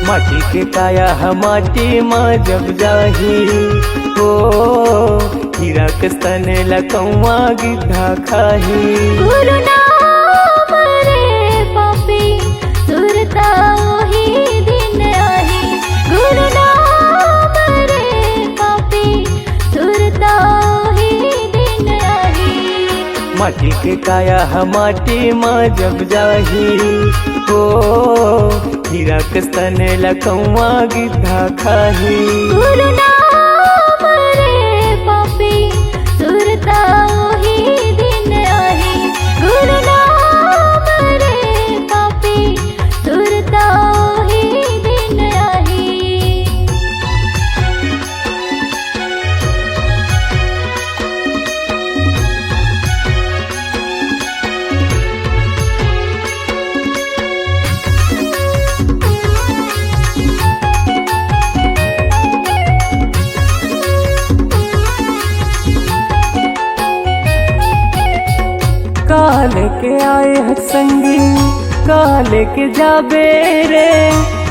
माटी के काया हम माटी माँ जब जाही हो, हीरा के स्तने लकौआ गिद्धा खाही। गुरु नाम रे पापी सुरता ओही दिन आही। गुरु नाम रे पापी सुरता ओही दिन आही। माटी के काया हम माटी माँ जब जाही हो, हीरा के स्तने लकौआ गिद्धा खाही। गुरु नाम रे पापी सुरता ओही दिन आही। गुरु नाम रे पापी सुरता ओही दिन आही। काल के आए है संगी काल के जाबे रे,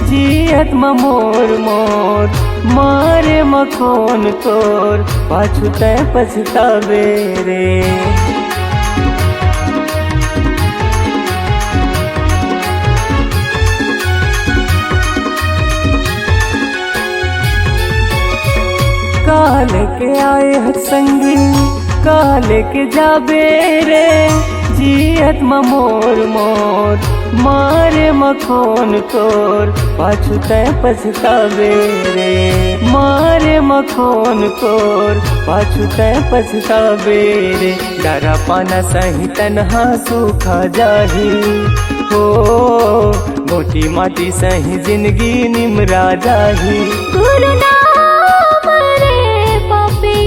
जियत मोर मोर मारे मखोन तोर पाछू तै पछतावे रे। काल के आए है संगी काल के जाबे रे, जियत मोर मोर मारे मखोन तोर पाछू तै पछतावे रे। मारे मखोन तोर पाछू तै पछतावे रे। डरा पाना सही तन्हा सूखा जाही हो, मोटी माटी सही जिंदगी निमरा जाही। गुरु नाम रे पापी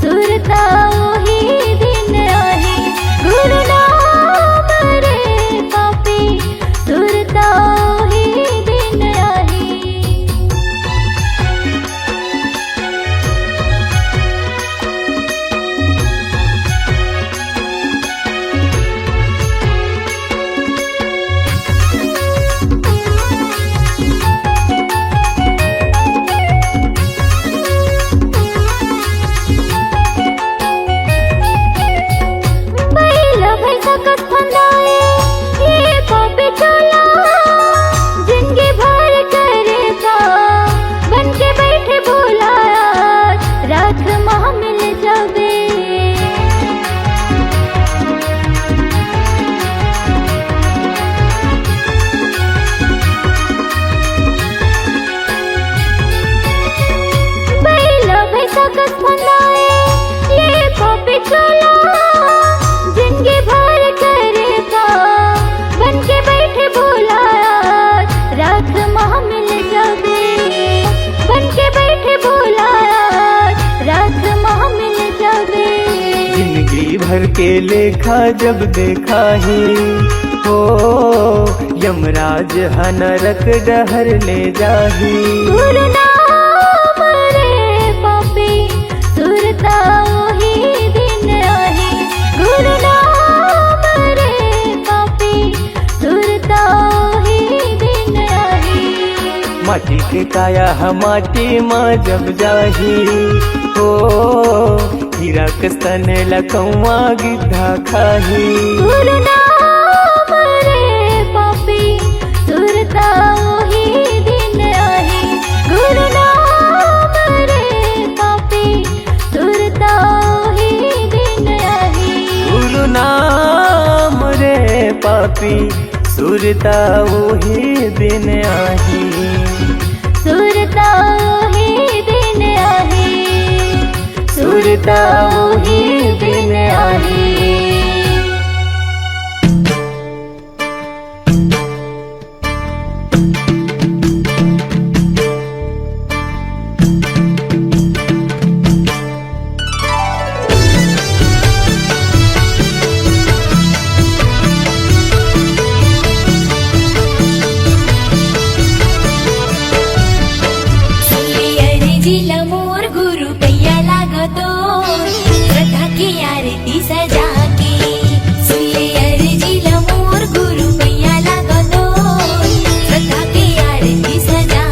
सुरता ओही दिन आही। गुरु नाम रे पापी सुरता ओही दिन आही। बैला भैंसा कस फंदाए ये पापी चला, जिंदगी भर करेगा बन के बैठे भुलाया रात माह मिल जावे। बैला भैंसा कस फंदाए ये पापी चला, जिंदगी भर करेगा बन के बैठे भुलाया रात माह मिल जावे। बन के बैठे भुलाया रात माह मिल जावे। जिंदगी भर के लेखा जब देखा ही हो, यमराज ह नरक डहर ले जाही। गुरु नाम रे पापी सुरता ओही दिन आही। गुरु नाम रे पापी सुरता ओही दिन आही। माटी के काया हम माटी माँ जब जाही हो, हीरा के स्तने लकौआ गिद्धा खाही। गुरु नाम रे पापी सुरता ओही दिन आही। गुरु नाम रे पापी सुरता ओही दिन आही। गुरु नाम रे पापी सुरता ओही दिन आही। सुरता ओही दिन आही। सुरता ओही दिन आही। सजा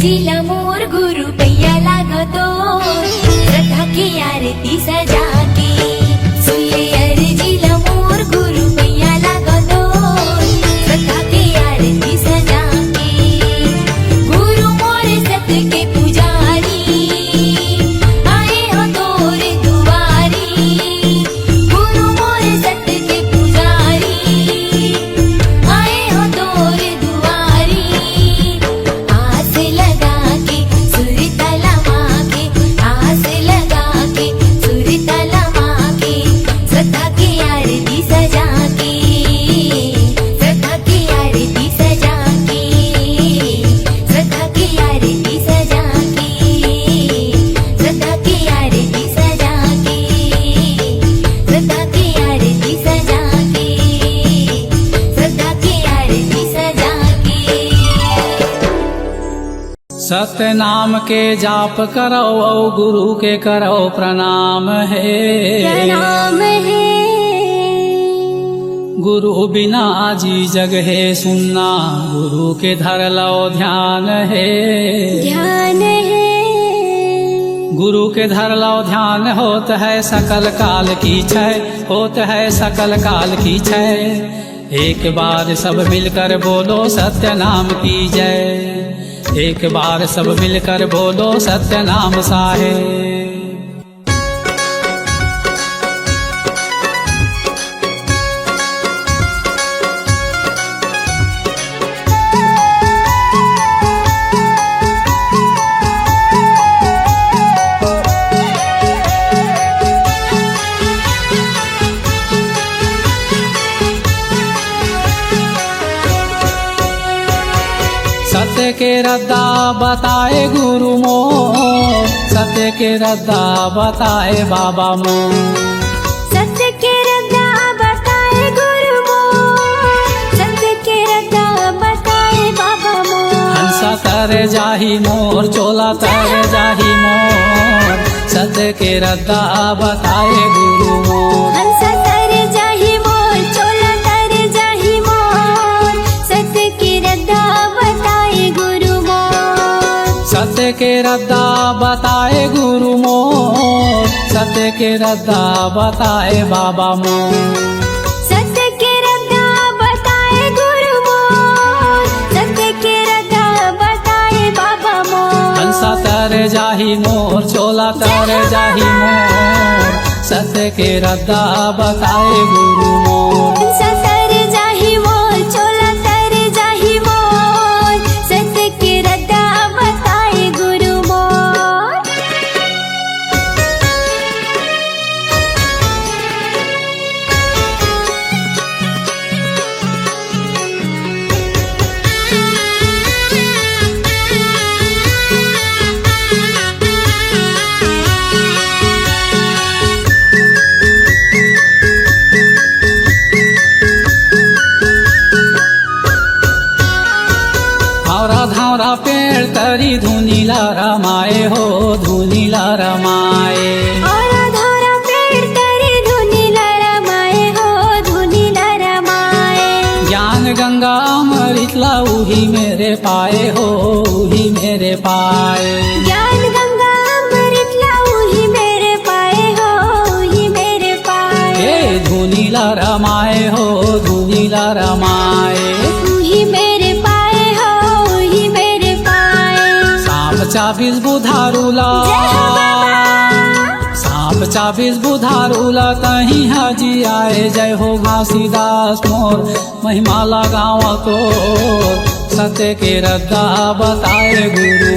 अर्जीला मोर गुरु पैया लागतो श्रद्धा की आरती सजा के सुनले अर्जीला मोर गुरु पैया लागतो श्रद्धा की आरती सजा के गुरु मोर सत के पुजारी आए हो तोर दुआरी गुरु मोर सत के पुजारी आए हो तोर दुआरी आस लगा के सुर तलमा के आस लगा के सुर तलमा के श्रद्धा की आरती सजा के श्रद्धा की आरती सजा के श्रद्धा की आरती सजा के श्रद्धा की आरती सजा के श्रद्धा की आरती सजा के श्रद्धा की आरती सजा के सत्य नाम के जाप करो औ गुरु के करो प्रणाम है। प्रणाम है गुरु बिना जी जग है सुनना, गुरु के धर लो ध्यान है। ध्यान है गुरु के धर लो ध्यान होत है सकल काल की छय, होत है सकल काल की छय। एक बार सब मिलकर बोलो सत्य नाम की जय, एक बार सब मिलकर बोलो सत्य नाम साहेब। सत्य के रद्दा बताए गुरु मोर, सत्य के रद्दा बताए बाबा मोर। सत्य के रद्दा बताए गुरु मोर, सत्य के रद्दा बताए बाबा मोर। हंसा तर जाही मोर, चोला तर जाही मोर, सत्य के रद्दा बताए गुरु मोर। हंसा तर जाही मोर, चोला तर जाही मोर, सत्य के रद्दा बताए गुरु मोर। सत्य के रद्दा बताए गुरु मोर, सत्य के रद्दा बताए बाबा मोर। सत्य के रद्दा बताए गुरु मोर, सत्य के रद्दा बताए बाबा मोर। हंसा तर जाही मोर, चोला तर जाही मोर, सत्य के रद्दा बताए गुरु मोर। हंसा तर जाही मोर, चोला तर जाही मोर, सत्य के रद्दा बताए गुरु मोर। धावरा धावरा पेड़ तरी धुनीला रमाए हो, धुनीला रमाए। और धारा पेड़ तरी धुनीला रमाए हो, धुनीला रमाए। ज्ञान गंगा अमृतला उही मेरे पाए हो, उही मेरे पाए। ज्ञान गंगा अमृतला उही मेरे पाए हो, उही मेरे पाए। हे धुनीला रमाए हो, धुनीला रमाए। उही मेरे पाए हो, उही मेरे पाए। सांप चाबीस बुधारूला, जय हो बाबा। सांप चाबीस बुधारूला कहीं हाजी आए। जय हो घासीदास मोर, महिमा लगावा तो सत्य के रद्दा बताए गुरु।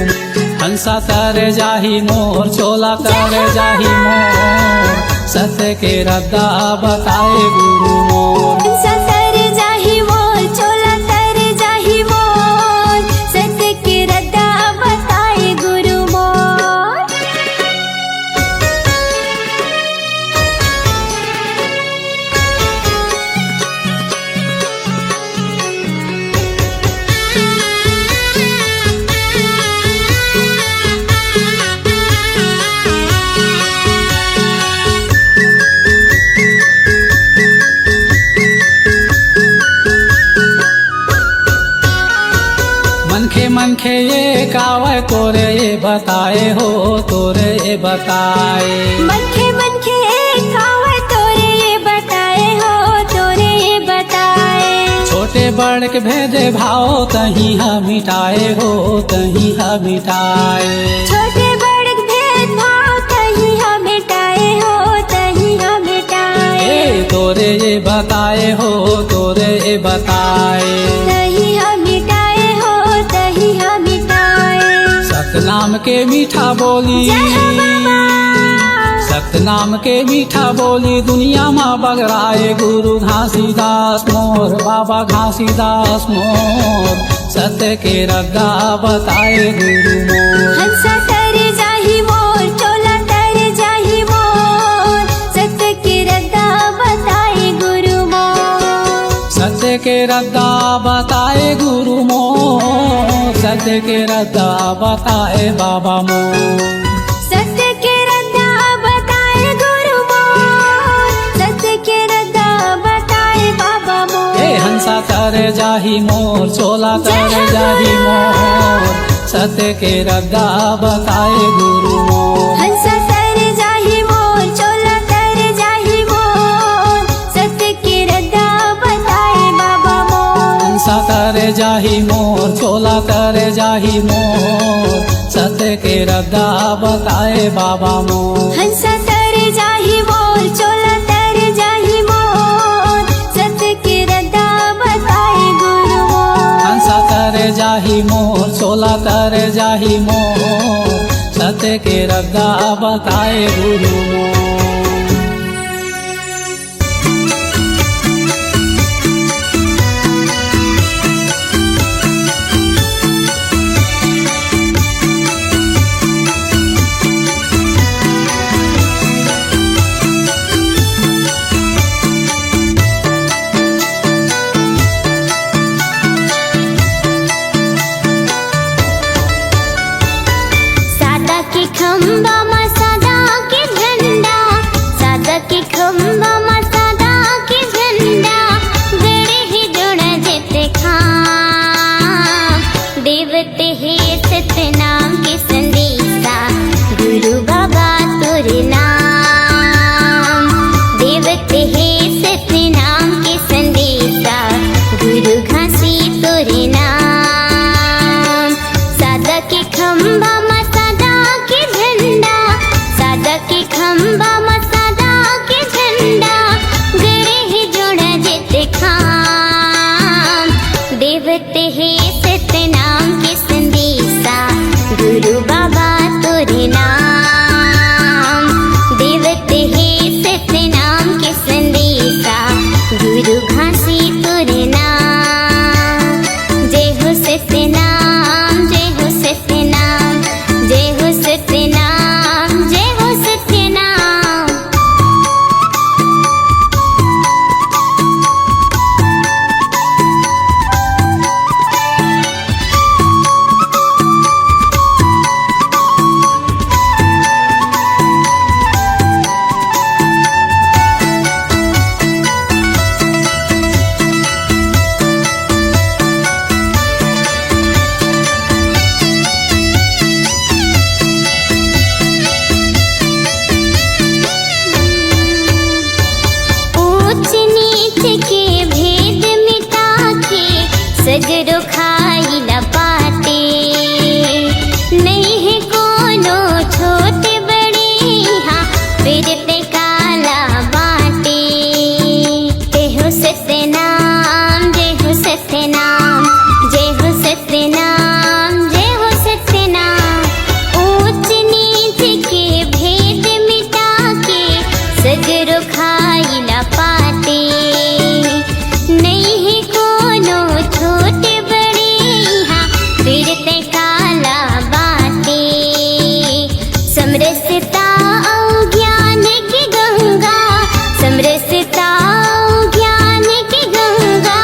हंसा तर जाही मोर, चोला तर जाही मोर, सत्य के रद्दा बताए गुरु मोर। हंसा तर जाही मोर, चोला तर जाही मोर, सत्य के रद्दा बताए गुरु मोर। मनखे ये कावे तोरे ये बताए हो तोरे ये बताए। मनखे मनखे खावे तोरे ये बताए हो तोरे ये बताए। छोटे बड़ के भेदे भाव तहीं हम मिटाए हो तहीं हम मिटाए। छोटे बड़ के भेदभाव तहीं हम मिटाए हो तहीं हम मिटाए। तोरे ये बताए हो तोरे ये बताए। तहीं हम मिटाए हो तहीं हम मिटाए। सतनाम के मीठा बोली जय हो बाबा। सतनाम के मीठा बोली दुनिया में बगराए गुरु घासीदास मोर बाबा घासीदास मोर। सत्य के रद्दा बताए गुरु मोर। हंसा तर जाहि मोर चोला तर जाहि मोर। सत्य के रद्दा बताए गुरु मोर। सत्य के रद्दा बताए गुरु मोर। सत्य के रद्दा बताए बाबा मोर। सत्य के रद्दा बताए गुरु मोर। सत्य के रद्दा बताए बाबा मोर। हंसा तर जाहि मोर चोला तर जाहि मोर। सत्य के रद्दा बताए गुरु मोर। हंसा तर जाहि मोर चोला तर जाहि मोर। सत्य के रद्दा बताए बाबा मोर। हंसा तर जाहि मोर चोला तर जाहि मोर। सत्य के रद्दा बताए बाबा मोर। हंसा तर जाहि मोर चोला तर जाहि मोर। सत्य के रद्दा बताए गुरु मोर। हंसा तर जाहि मोर चोला तर जाहि मोर। सत्य के रद्दा बताए गुरु मोर। सादा के खंबा में सादा के झंडा। सादा के खंबा में सादा के झंडा। गड़े ही जोड़ा जेते खां। देवते हे सत्य नाम के संदेशा गुरु बाबा तोरे नाम। देवते हे सत्य नाम के संदेशा गुरु घासी तोरे नाम। सादा के खंबा में सादा के झंडा। सादा के खंबा में सादा के झंडा। गड़े ही जोड़ा जेते खां। देवते हे सत्य नाम के संदेशा गुरु बाबा तोरे नाम। देवते हे सत्य नाम के संदेशा गुरु घासी तोरे नाम। जय हो सत्य नाम जय हो सत्य नाम। जय हो सत्य नाम जय हो सत्य नाम। ऊंच नीच के भेद मिटा के सगरो खाई लपाटे। नहीं है कोनो छोटे बड़े यहाँ फिरते काला बाटे। जय हो सत्य नाम जय हो सत्य नाम। जय हो सत्य नाम जय हो सत्य नाम। ऊंच नीच के भेद मिटा के सगरो खाई लपाटे। नहीं है कोनो छोटे बड़े यहाँ फिरते काला बाटे। समरसता औ ज्ञान की गंगा। समरसता औ ज्ञान की गंगा।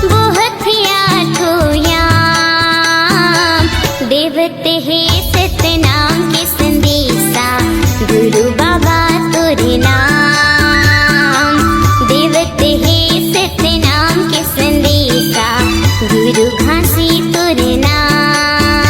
बहुत आठो याम। देवते हे सत्य नाम के संदेशा गुरु बाबा तोरे नाम। देवते हे सत्य नाम के संदेशा गुरु घासी तोरे नाम।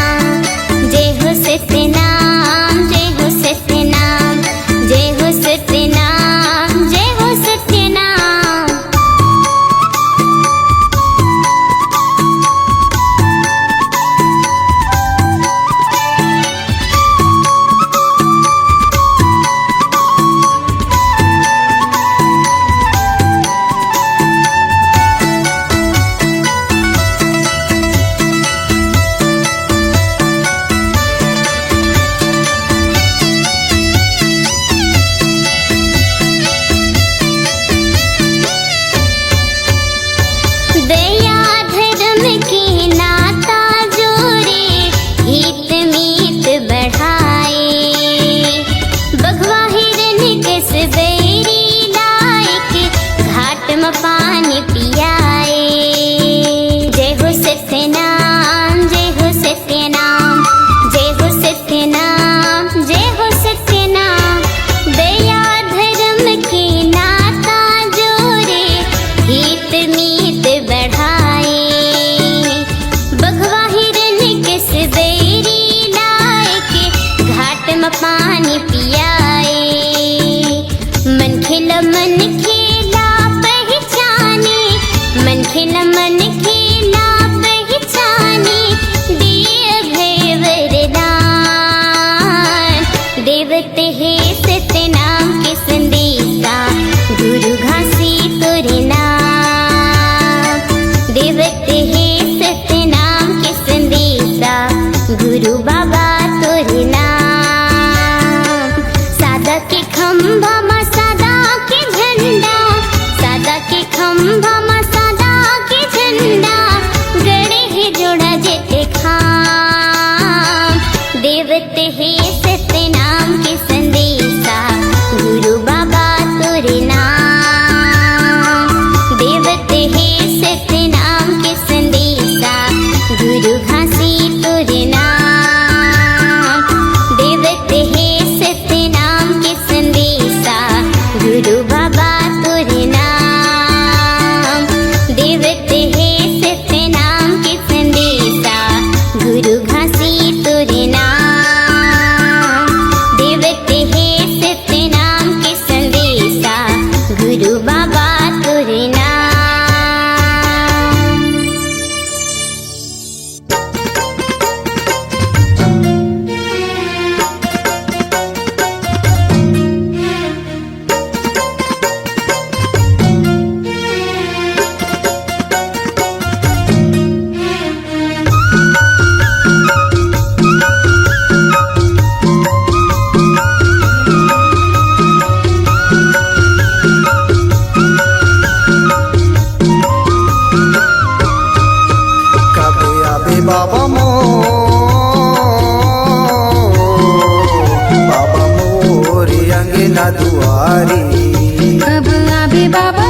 दुआरी। कब आवे बाबा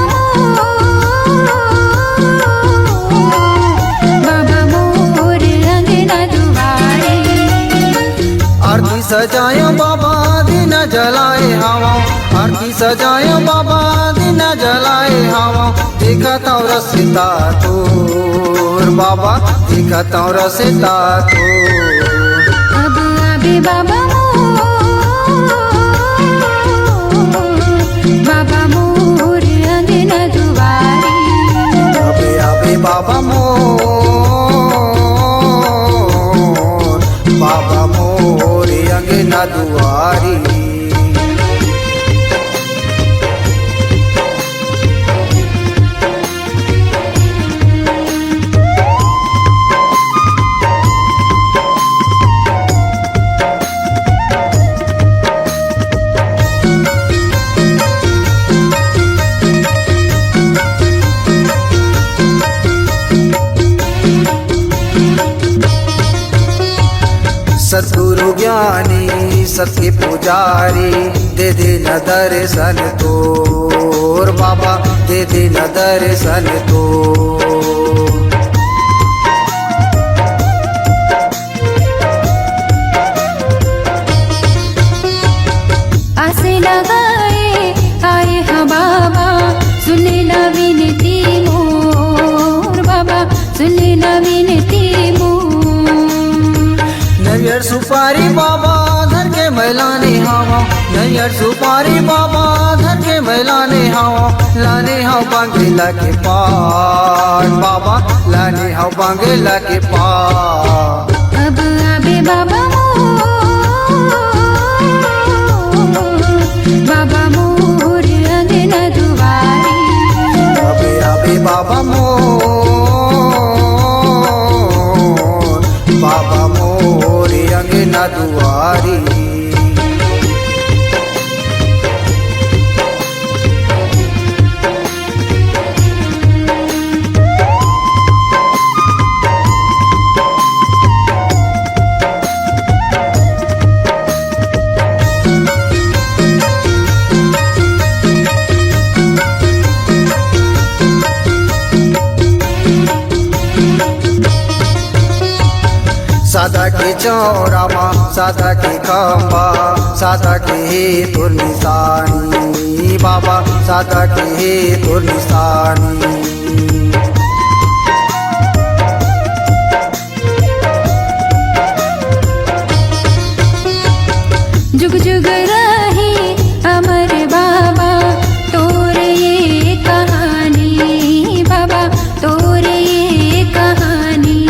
मोर अंगना दुआरे। आरती सजायो बाबा दिन जलाए हवा, आरती सजायो बाबा दिन जलाए हवा। देखत और रसिता तोर बाबा, देखत और रसिता तोर। कब आवे बाबा मोर अंगना दुआरे। कब आवे बाबा मोर अंगना दुआरी। सद्गुरु ज्ञानी सबके पुजारी, दे दे न दर्शन तोर बाबा, दे दे न दर्शन तोर। आसे लगाए आए हाँ बाबा, सुन ला विनती मोर बाबा, सुन ला विनती मोर। नैयर सुपारी बाबा धर के मैलाने हवा, नैयर सुपारी बाबा धर के मैलाने हवा। लाने हाव बांगेला के पार बाबा, लाने हाव बांगेला के पार। कब आवे बाबा मोर अंगना दुआरे। कब आवे बाबा मोर अंगना दुआरी। सादा के चौरामा, सादा के खम्बा, सादा के हे तोर निशानी बाबा, सादा के हे तोर निशानी। जुग जुग रहे अमर बाबा तोर ये कहानी बाबा, तोर ये कहानी।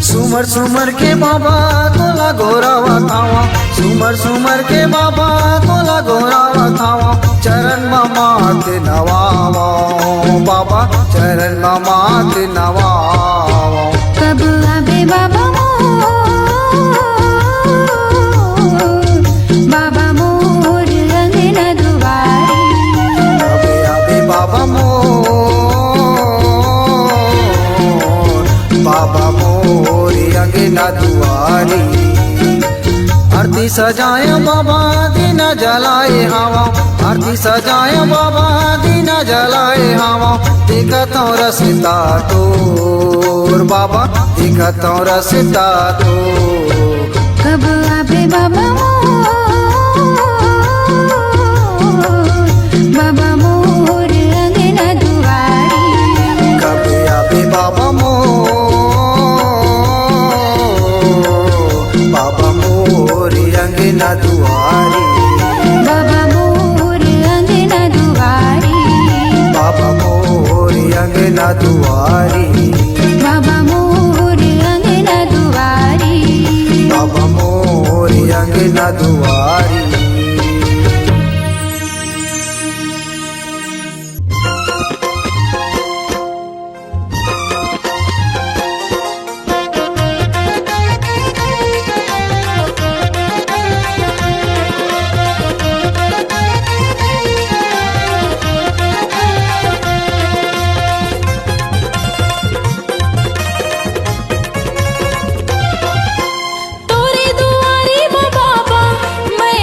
सुमर सुमर के बाबा तोला गोरावा थावा, सुमर सुमर के बाबा तोला गोरावा थावा। चरण मात नवावा बाबा, चरण मात नवावा। कब आवे बाबा मोर अंगना दुआरे। कब आवे बाबा मोर अंगना दुआरी। आरती सजाए बाबा दिन जलाए हवा, आरती सजाए बाबा दिन जलाए हवा। देखत और रसिता तोर बाबा, देखत और रसिता तोर। कब आवे बाबा मोर अंगना दुआरे। कब आवे बाबा मोर अंगना दुआरी। बाबा मोर अंगना दुआरे। बाबा मोर अंगना दुआरी। बाबा मोर अंगना दुआरे। बाबा मोर अंगना दुआरी। तोरे दुआरे बाबा मैं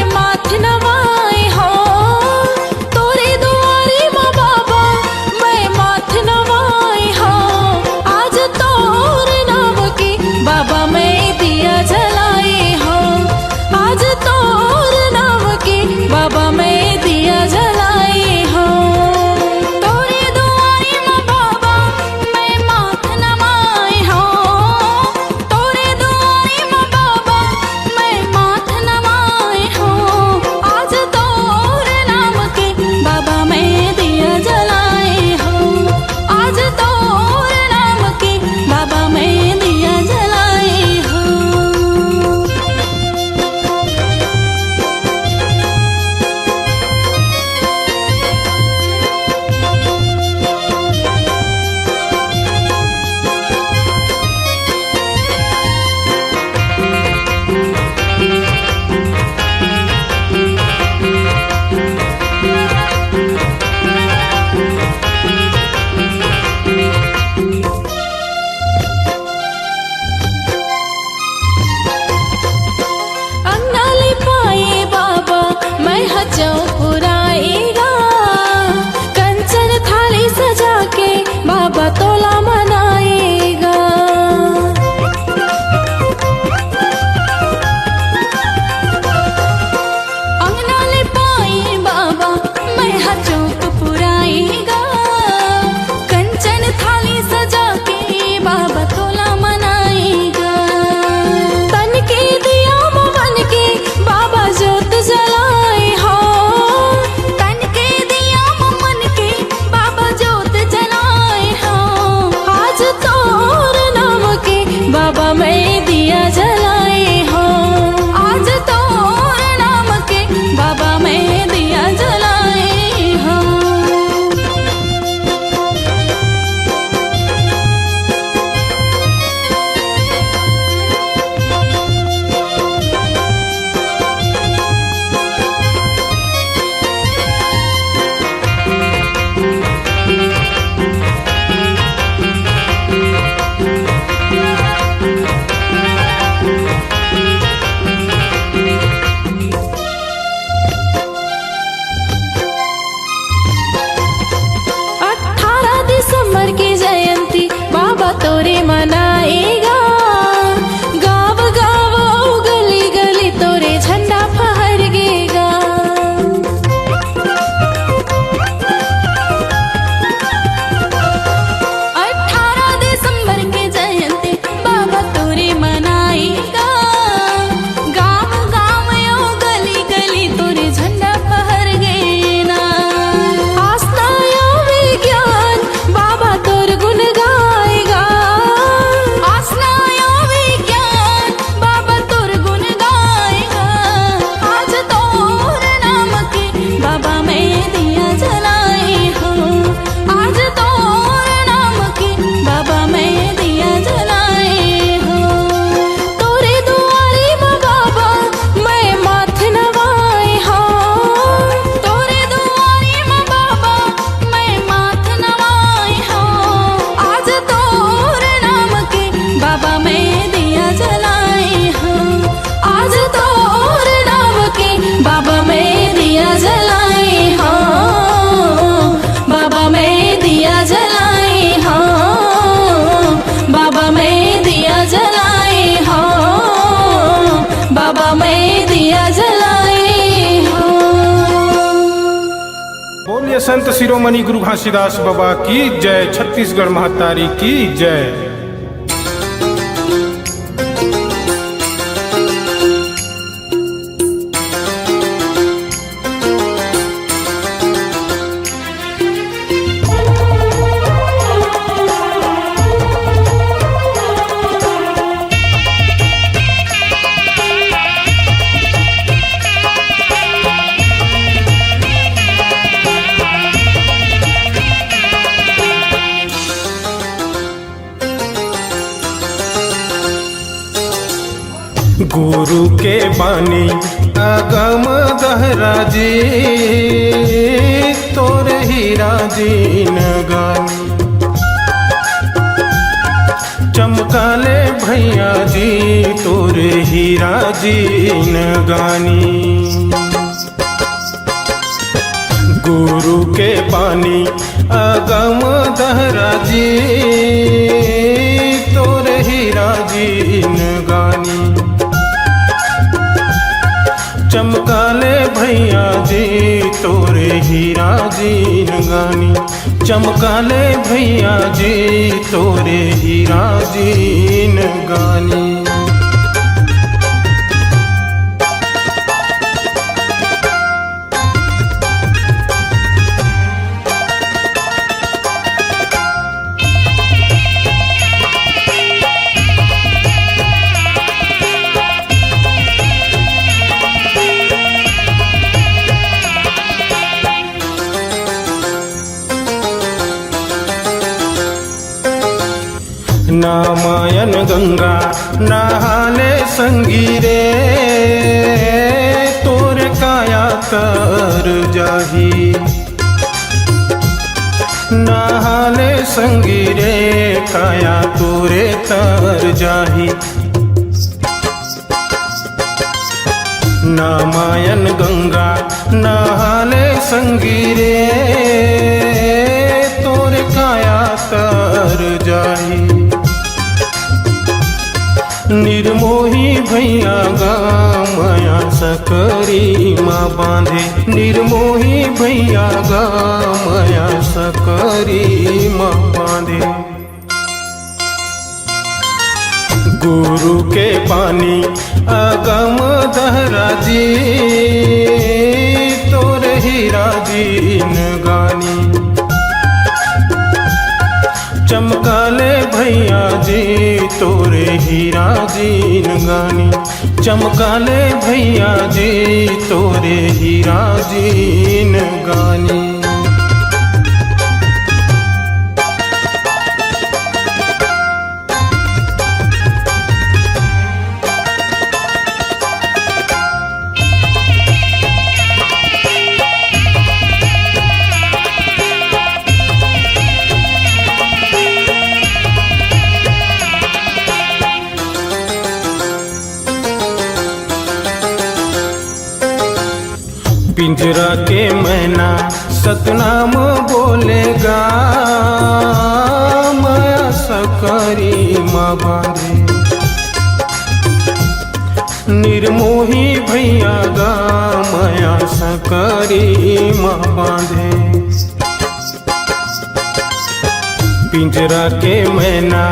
बोलिए संत शिरोमणि गुरु घासीदास बाबा की जय। छत्तीसगढ़ महतारी की जय। गुरु के बानी अगम दहरा जी, तोरे हीरा जी नगानी। चमकाले भैया जी तोरे हीरा जी नगानी। गुरु के बानी अगम दहरा जी, तोरे हीरा जी नगानी। चमकाले भैया जी तोरे हीरा जी नगानी। चमकाले भैया जी तोरे हीरा जी नगानी। नामायन गंगा नहाले संगीरे, तोरे काया तर जाही। नहाले संगीरे काया तोरे तर जाही। नामायन गंगा नहाले संगीरे, तोरे काया तर जाही। निर्मोही भैया गामया सकरी माँ बांधे। निर्मोही भैया गामया सकरी माँ बांधे। गुरु के पानी अगम दहरा जी, तोरे हीरा जी नगानी। चमकाले भैया जी तोरे हीरा जी नगानी। चमकाले भैया जी तोरे हीरा जी नगानी। पिंजरा के मैना सतनाम बोलेगा, माया सकरी माँ बांधे। निर्मोही भैया गा माया सकरी माँ बांधे। पिंजरा के मैना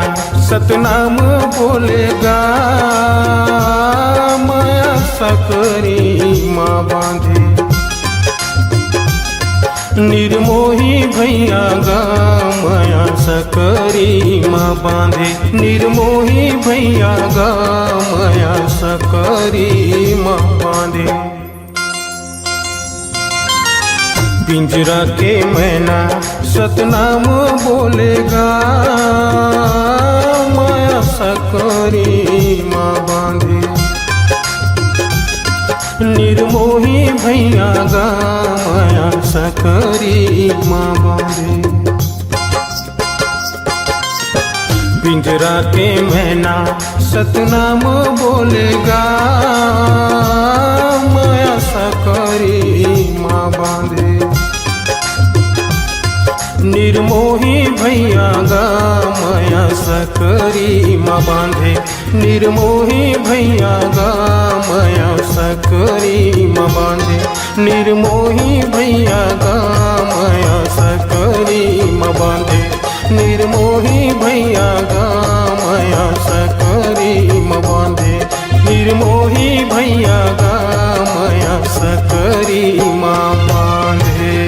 सतनाम बोलेगा, माया सकरी माँ बांधे। निर्मोही भैया गा माया सकरी माँ बांधे। निर्मोही भैया गा माया सकरी माँ बांधे। पिंजरा के मैना सतनाम बोलेगा, माया सकरी माँ बांधे। निर्मोही भैया गा माया सकरी माँ बांधे। पिंजरा के मैना सतनाम बोलेगा, माया सकरी माँ बांधे। निर्मोही भैया गा माया सकरी माँ बांधे। निर्मोही भैया गा माया सकरी माँ बांधे। निर्मोही भैया गामया सकरी म बांधे निर्मोही भैया गामया सकरी म बांधे निर्मोही भैया गामया सकरी म बांधे।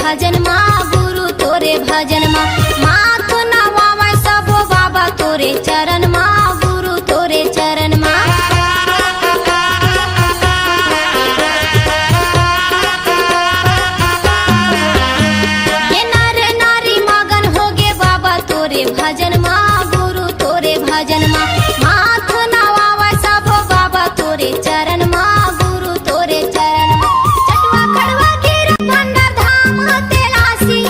भजन मा गुरु तोरे भजन मा माथ नवावे सबो बाबा तोरे चरण मा गुरु तोरे चरण मा ये नर नारी मगन होगे बाबा तोरे भजन मा गुरु तोरे भजन मा माथ नवावे सबो बाबा तोरे चरण मा गुरु तोरे चरण मा चटवा खड़वा गिर भंडार धाम तेलासी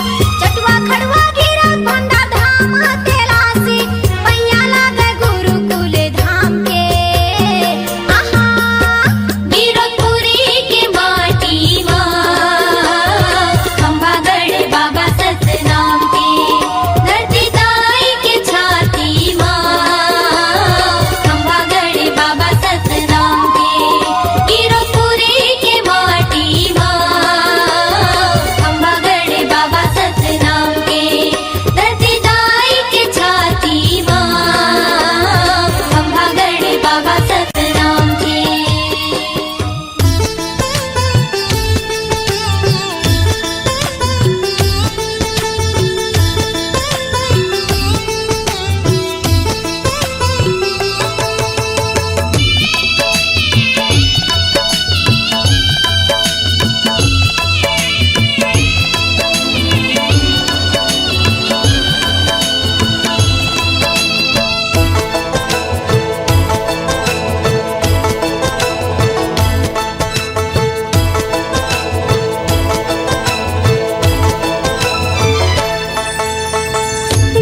चटवा खड़वा गिर भंडार धाम तेलासी पैया लागे गुरुकुल धाम के आहा वीरपुरी के माटी मा खंभागढ़ बाबा सतनाम के धरती दाई के छाती मा खंभागढ़ बाबा सतनाम के वीरपुरी के माटी मा खंभागढ़ बाबा सतनाम के धरती दाई के छाती मा खंभागढ़ बाबा सतनाम के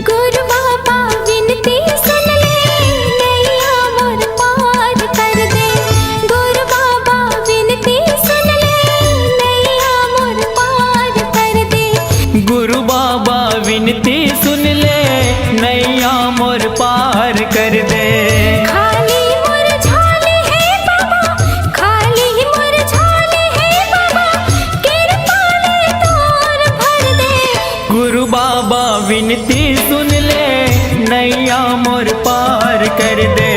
गुरु बाबा विनती सुन ले नैया मोर पार कर दे गुरु बाबा विनती सुन ले नैया मोर पार कर दे गुरु बाबा विनती सुन ले नैया मोर पार कर दे खाली मोर झाले है बाबा खाली मोर झाले है बाबा कृपा ले तोर भर दे गुरु बाबा विनती सुन ले नैया मोर पार कर दे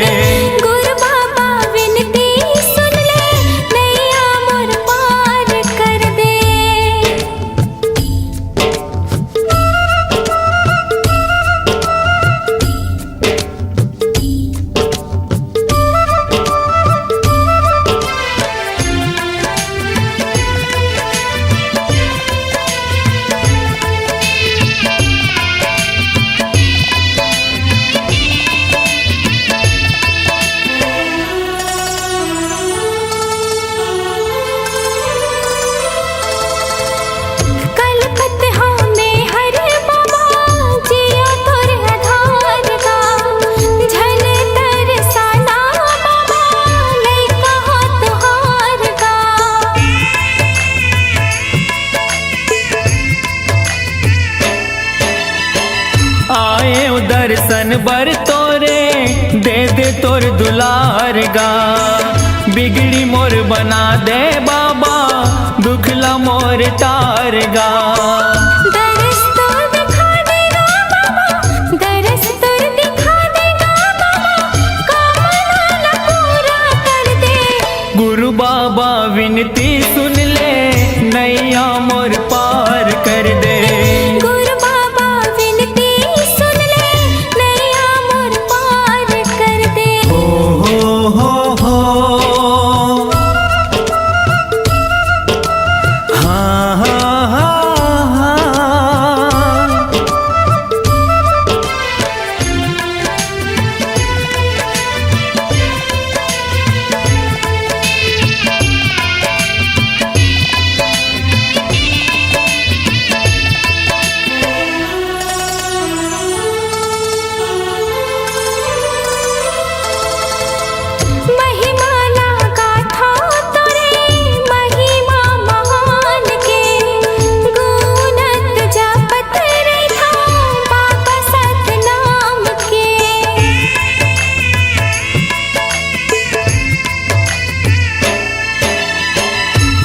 गुरु बाबा विनती सुन ले नैया मोर पार कर दे कलकत में हर बाबा जिया तोर आधार का झल तरसाना बाबा लइका हो तुहार का आए दर्शन बर तोरे दे दे तोर दुलार गा बिगड़ी मोर बना दे बाबा दुखला मोर तार गा दरस तोर दिखा देगा बाबा दरस तोर दिखा देगा बाबा कामना पूरा कर दे गुरु बाबा विनती सुन ले नैया मोर पार कर दे गुरु बाबा विनती सुन ले नैया मोर पार कर दे हो हाँ हाँ हाँ हाँ महिमा लागा था तोरे महिमा महान के गुणत जपत रे था बाबा सतनाम के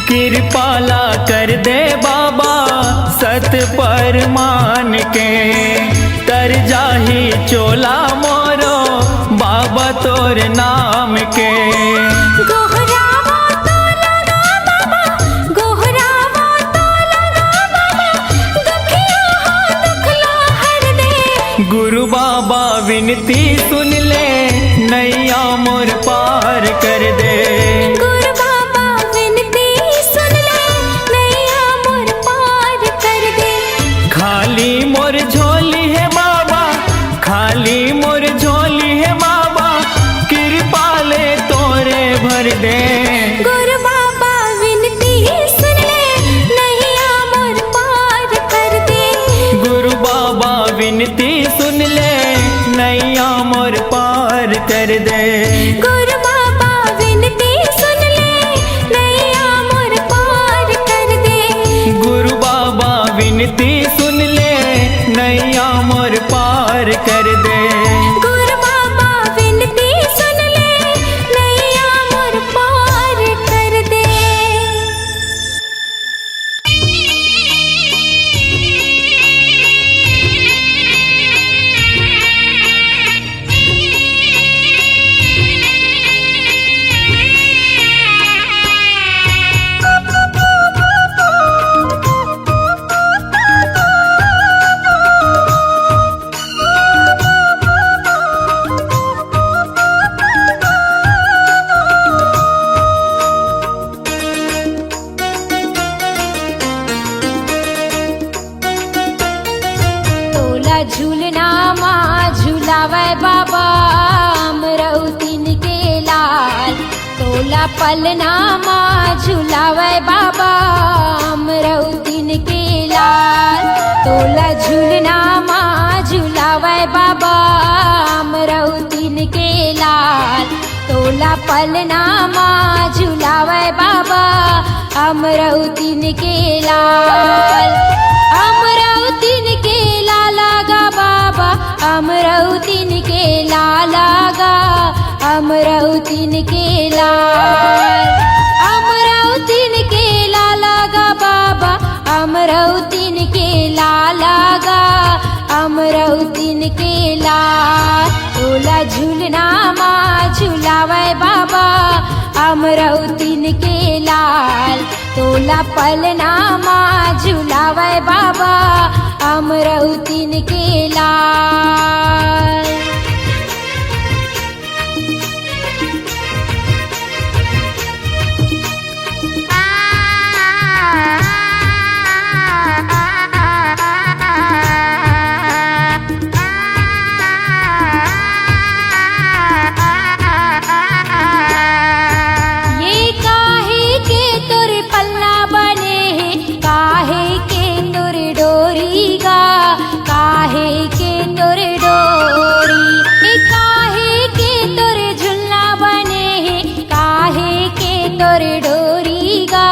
कृपाला कर दे बाबा सत पर मान के तर जाही चोला मोरो बाबा तोर नाम के गोहरावा तो लगा बाबा गोहरावा तो लगा बाबा गुरु बाबा विनती सुन ले, नैया मोर पार कर दे। गुरु बाबा विनती सुन ले, नैया मोर पार कर दे। खाली मोर झोली है बाबा, खाली मोर झोली है बाबा, कृपा ले तोरे भर दे। गुरु बाबा विनती सुन ले, नैया मोर पार कर दे। गुरु बाबा विनती सुन ले, नैया मोर पार कर दे। गुरु बाबा विनती सुन ले, नैया मोर पार कर दे। गुरु बाबा विनती सुन ले, नैया मोर पार कर दे। गुरु बाबा विनती सुन ले, नैया मोर पार कर दे। तोला झूलना माँ झूलावे बाबा, अमरौतीन के लाल। तोला पलना माँ झूलावे बाबा, अमरौतीन के लाल। तोला झूलना माँ झूलावे बाबा, अमरौतीन के लाल। तोला पलना माँ झूलावे बाबा, अमरौतीन के लाल। अमरौतीन के लाला गा बाबा, अमरौतीन के लाला गा, अमरौतीन के लाल। अमरौतीन के लाला गा बाबा, अमरौतीन के लाला गा, अमरौतीन के लाल। तोला झूलना माँ झूलावे बाबा, अमरौतीन के लाल। तोला पलना माँ झूलावे बाबा, अमरौतीन के लाल। ये काहे के तोर पल्ला बने हैं, काहे के तोर डोरी गा, काहे के तोर डोरी। ये काहे के तोर झुलना बने हैं, काहे के तोर डोरी गा,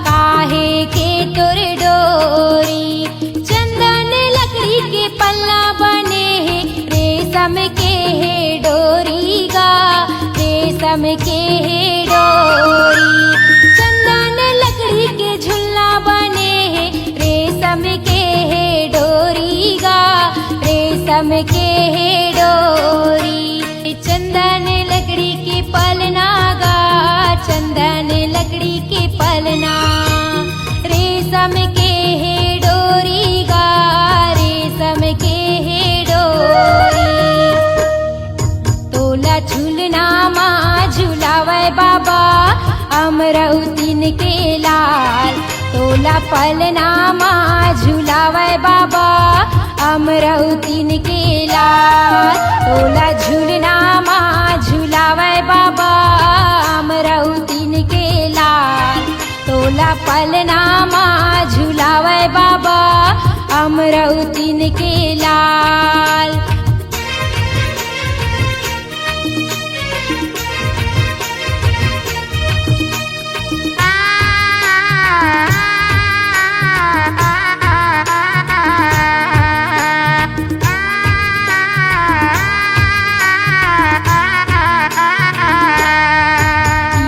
काहे के तोर डोरी। चंदन लकड़ी के पल्ला बने हैं, रेशम के है डोरी गा, रेशम के है डोरी। चंदन लकड़ी के झुलना बने हैं, रेशम के है डोरी गा, रेशम के है डोरी। चंदन लकड़ी के पलना गा, चंदन लकड़ी के पलना। रेशम के है डोरी गा, रेशम के है डोरी। तोला झूलना माँ झूलावे बाबा, अमरौतीन के लाल। तोला पलना माँ झूलावे बाबा, अमरौतीन के लाल। तोला झूलना माँ झूलावे बाबा, अमरौतीन के लाल। तोला पलना माँ झूलावे बाबा, अमरौतीन के लाल।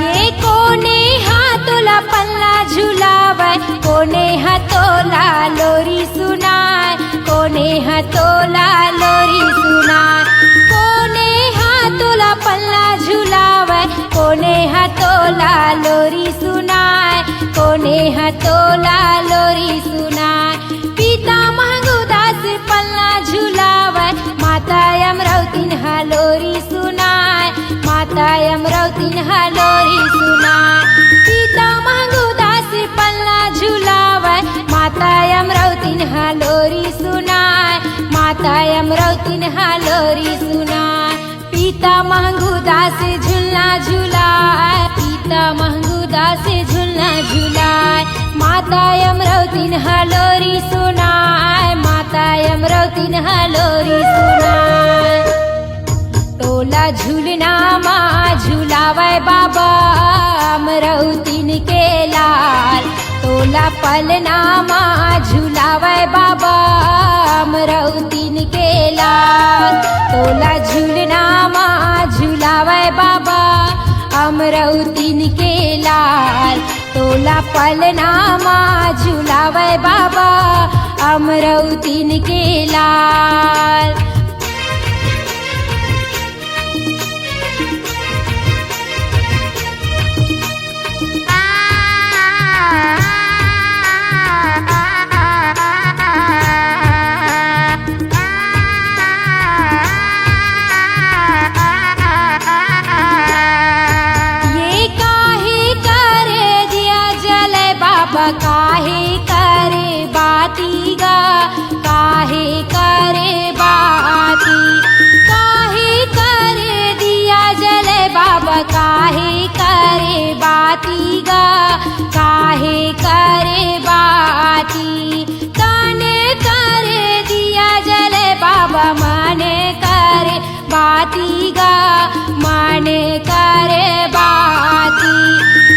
ये कोने हाथोला पल्ला झुलावे, कोने हाथोला लोरी सुनाए, कोने हाथोला लोरी सुनाए। कोने हाथोला पल्ला झुलावे, कोने हाथोला लोरी सुनाए, कोने हाथोला लोरी सुनाए। पिता महंगुदास पल्ला झुलावे, माता अमरावतीन हालोरी सुनाय, माता अमरावतीन हालोरी सुनाय। पिता महंगूदास पल्ला झुलावय, माता अमरावतीन हालोरी सुनाय, माता अमरावतीन हालोरी सुनाय। पिता महंगूदास झुलना झुलाय, पिता महंगूदास झुलना झुलाय। माता अमरावतीन हालोरी सुनाय, माता अमरावतीन हालोरी सुनाय। तोला झूलना मा झुलावय बाबा अमरावतीन के लाल, तोला पलना मा झुलावय बाबा अमरावतीन के लाल। तोला झूलना मा झुलावय बाबा अमरावतीन के लाल, तोला पलना मा झुलावय बाबा अमरावतीन के लाल। काहे करे बाती गा, काहे करे बाती, काहे करे दिया जले बाबा, काहे करे बाती गा, काहे करे बाती। काने करे दिया जले बाबा, माने करे बाती गा, माने करे बाती।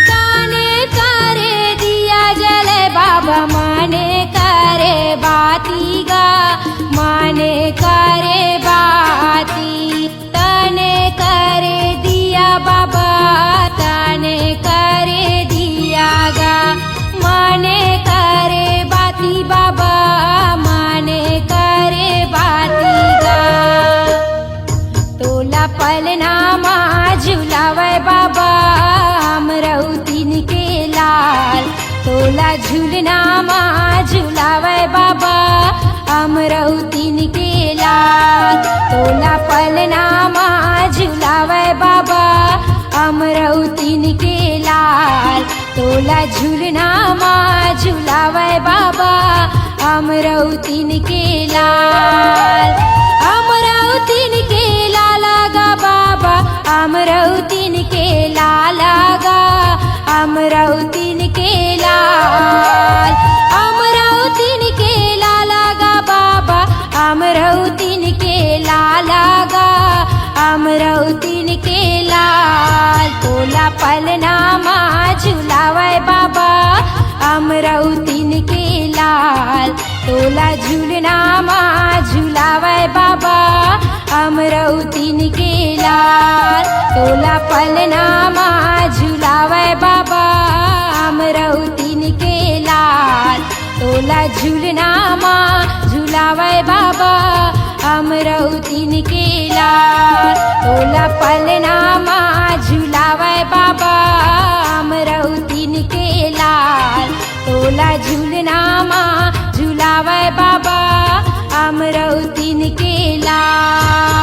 काने करे दिया जले बाबा, माने करे बाती गा, माने करे बाती। तने करे दिया बाबा, तने करे दिया गा, माने करे बाती बाबा, माने करे बाती गा। तोला पलना मा झुलावय बाबा अमरावतीन के लाल, तोला झूलना मा झुलावय बाबा अमरावतीन के लाल। तोला पलना मा झुलावय बाबा अमरावतीन के लाल, तोला झूलना मा झुलावय बाबा अमरावतीन के लाल। अमरावतीन के लाला गा बाबा, अमरावतीन के लाला गा, अमरावतीन के लाल। अमरावतीन के लाला गा बाबा, अमरावतीन के लाला गा, अमरावतीन के लाल। तोला पलना मा झुलावय बाबा अमरावतीन के लाल, तोला झूलना मा झुलावय बाबा अमरावतीन के लाल। तोला पलना मा झुलावय बाबा अमरावतीन के लाल, तोला झूलना मा झुलावय बाबा अमरावतीन के लाल। तोला पलना मा झुलावय बाबा अमरावतीन के लाल, तोला झूलना मा झुलावय बाबा अमरावतीन के लाल।